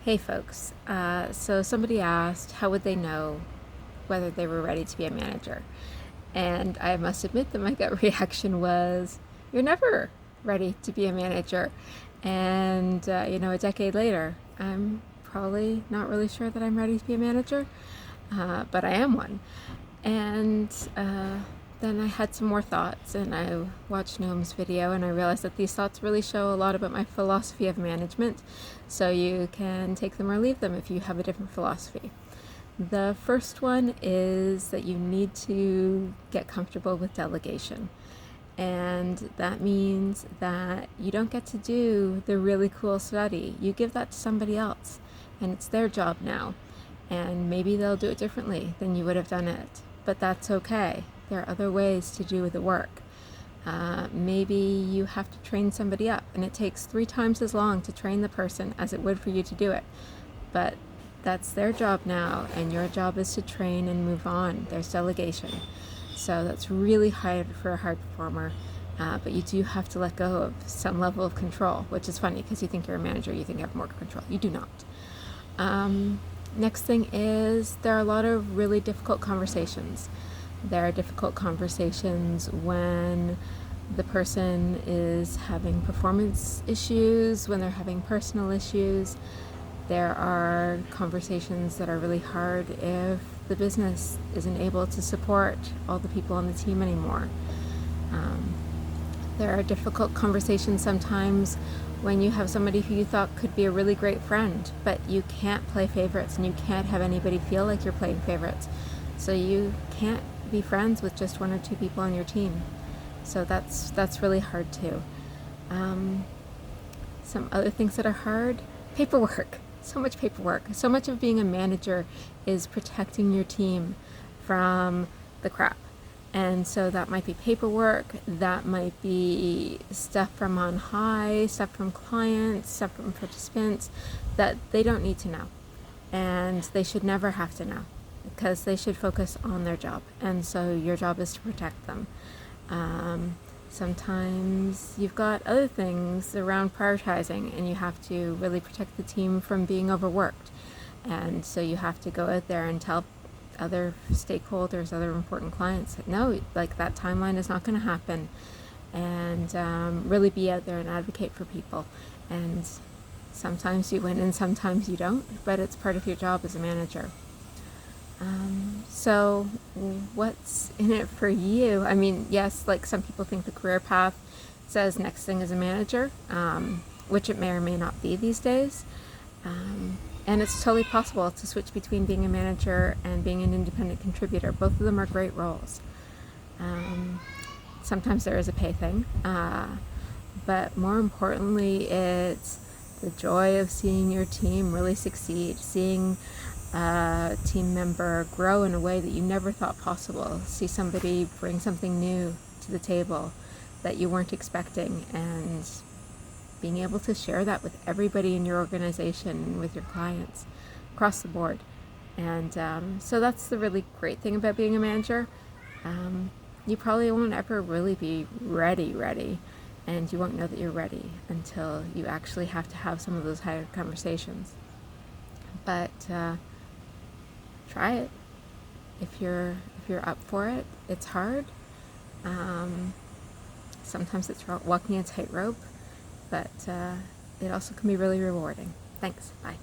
Hey folks, so somebody asked how would they know whether they were ready to be a manager? And I must admit that my gut reaction was, you're never ready to be a manager. And, a decade later, I'm probably not really sure that I'm ready to be a manager, but I am one. And then I had some more thoughts, and I watched Noam's video, and I realized that these thoughts really show a lot about my philosophy of management. So you can take them or leave them if you have a different philosophy. The first one is that you need to get comfortable with delegation. And that means that you don't get to do the really cool study. You give that to somebody else, and it's their job now. And maybe they'll do it differently than you would have done it, but that's okay. There are other ways to do the work. Maybe you have to train somebody up, and it takes 3 times as long to train the person as it would for you to do it. But that's their job now, and your job is to train and move on. There's delegation. So that's really hard for a hard performer, but you do have to let go of some level of control, which is funny because you think you're a manager, you think you have more control. You do not. Next thing is there are a lot of really difficult conversations. There are difficult conversations when the person is having performance issues, when they're having personal issues. There are conversations that are really hard if the business isn't able to support all the people on the team anymore. There are difficult conversations sometimes when you have somebody who you thought could be a really great friend, but you can't play favorites and you can't have anybody feel like you're playing favorites. So you can't be friends with just 1 or 2 people on your team. So that's really hard too. Some other things that are hard, paperwork. So much paperwork. So much of being a manager is protecting your team from the crap. And so that might be paperwork, that might be stuff from on high, stuff from clients, stuff from participants that they don't need to know. And they should never have to know because they should focus on their job. And so your job is to protect them. Sometimes you've got other things around prioritizing and you have to really protect the team from being overworked. And so you have to go out there and tell other stakeholders, other important clients, that no, like that timeline is not going to happen, and really be out there and advocate for people. And sometimes you win and sometimes you don't, but it's part of your job as a manager. So what's in it for you? I mean, yes, like some people think the career path says next thing is a manager, which it may or may not be these days. And it's totally possible to switch between being a manager and being an independent contributor. Both of them are great roles. Sometimes there is a pay thing, but more importantly, it's the joy of seeing your team really succeed, seeing a team member grow in a way that you never thought possible, see somebody bring something new to the table that you weren't expecting, and being able to share that with everybody in your organization and with your clients across the board. And so that's the really great thing about being a manager. You probably won't ever really be ready, and you won't know that you're ready until you actually have to have some of those higher conversations. But try it if you're up for it. It's hard. Sometimes it's walking a tightrope, but it also can be really rewarding. Thanks. Bye.